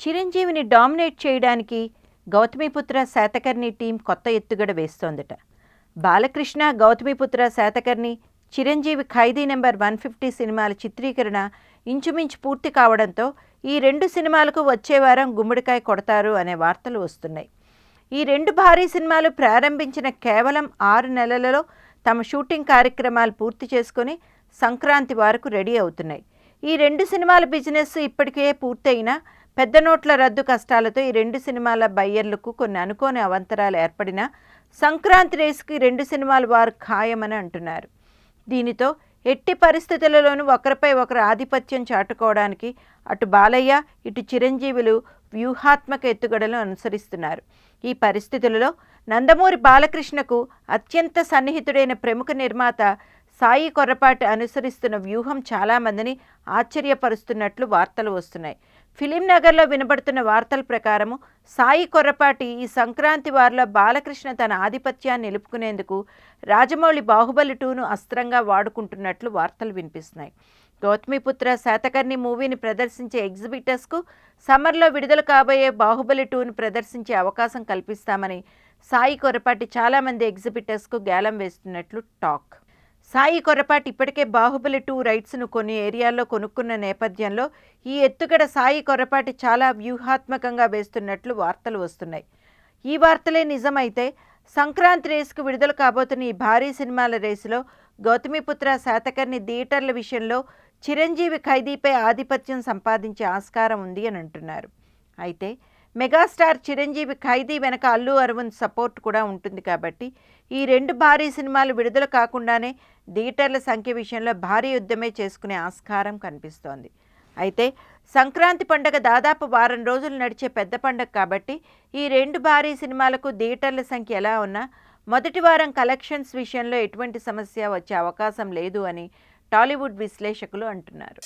చిరంజీవిని డామినేట్ చేయడానికి గౌతమిపుత్ర శాతకర్ణి టీం కొత్త ఎత్తుగడ వేస్తోందట. బాలకృష్ణ, గౌతమిపుత్ర శాతకర్ణి, చిరంజీవి ఖైదీ నెంబర్ 150 సినిమాల చిత్రీకరణ ఇంచుమించు పూర్తి కావడంతో ఈ 2 సినిమాలకు వచ్చే వారం గుమ్మడికాయ కొడతారు అనే వార్తలు వస్తున్నాయి. ఈ 2 భారీ సినిమాలు ప్రారంభించిన కేవలం 6 నెలలలో తమ షూటింగ్ కార్యక్రమాలు పూర్తి చేసుకుని సంక్రాంతి వరకు రెడీ అవుతున్నాయి. ఈ 2 సినిమాల బిజినెస్ ఇప్పటికే పూర్తయినా పెద్ద నోట్ల రద్దు కష్టాలతో ఈ 2 సినిమాల బయ్యర్లకు కొన్ని అనుకోని అవాంతరాలు ఏర్పడినా సంక్రాంతి రేసుకి 2 సినిమాల వారు ఖాయమని అంటున్నారు. దీనితో ఎట్టి పరిస్థితులలోనూ ఒకరిపై ఒకరు ఆధిపత్యం చాటుకోవడానికి అటు బాలయ్య, ఇటు చిరంజీవులు వ్యూహాత్మక ఎత్తుగడలను అనుసరిస్తున్నారు. ఈ పరిస్థితులలో నందమూరి బాలకృష్ణకు అత్యంత సన్నిహితుడైన ప్రముఖ నిర్మాత సాయి కొర్రపాటి అనుసరిస్తున్న వ్యూహం చాలామందిని ఆశ్చర్యపరుస్తున్నట్లు వార్తలు వస్తున్నాయి. ఫిలిం నగర్లో వినబడుతున్న వార్తల ప్రకారము సాయి కొర్రపాటి ఈ సంక్రాంతి వారిలో బాలకృష్ణ తన ఆధిపత్యాన్ని నిలుపుకునేందుకు రాజమౌళి బాహుబలి 2ను అస్త్రంగా వాడుకుంటున్నట్లు వార్తలు వినిపిస్తున్నాయి. గౌతమిపుత్ర శాతకర్ణి మూవీని ప్రదర్శించే ఎగ్జిబిటర్స్కు సమ్మర్లో విడుదల కాబోయే బాహుబలి 2ను ప్రదర్శించే అవకాశం కల్పిస్తామని సాయి కొర్రపాటి చాలామంది ఎగ్జిబిటర్స్కు గేలం వేస్తున్నట్లు టాక్. సాయి కొర్రపాటి ఇప్పటికే బాహుబలి 2 రైట్స్ను కొన్ని ఏరియాల్లో కొనుక్కున్న నేపథ్యంలో ఈ ఎత్తుగడ సాయి కొర్రపాటి చాలా వ్యూహాత్మకంగా వేస్తున్నట్లు వార్తలు వస్తున్నాయి. ఈ వార్తలే నిజమైతే సంక్రాంతి రేసుకు విడుదల కాబోతున్న ఈ భారీ సినిమాల రేసులో గౌతమిపుత్ర శాతకర్ణి థియేటర్ల విషయంలో చిరంజీవి ఖైదీపై ఆధిపత్యం సంపాదించే ఆస్కారం ఉంది అని అంటున్నారు. అయితే మెగాస్టార్ చిరంజీవి ఖైదీ వెనక అల్లు అరవింద్ సపోర్ట్ కూడా ఉంటుంది కాబట్టి ఈ 2 భారీ సినిమాలు విడుదల కాకుండానే థియేటర్ల సంఖ్య విషయంలో భారీ యుద్ధమే చేసుకునే ఆస్కారం కనిపిస్తోంది. అయితే సంక్రాంతి పండుగ దాదాపు వారం రోజులు నడిచే పెద్ద పండుగ కాబట్టి ఈ 2 భారీ సినిమాలకు థియేటర్ల సంఖ్య ఎలా ఉన్నా మొదటి వారం కలెక్షన్స్ విషయంలో ఎటువంటి సమస్య వచ్చే అవకాశం లేదు అని టాలీవుడ్ విశ్లేషకులు అంటున్నారు.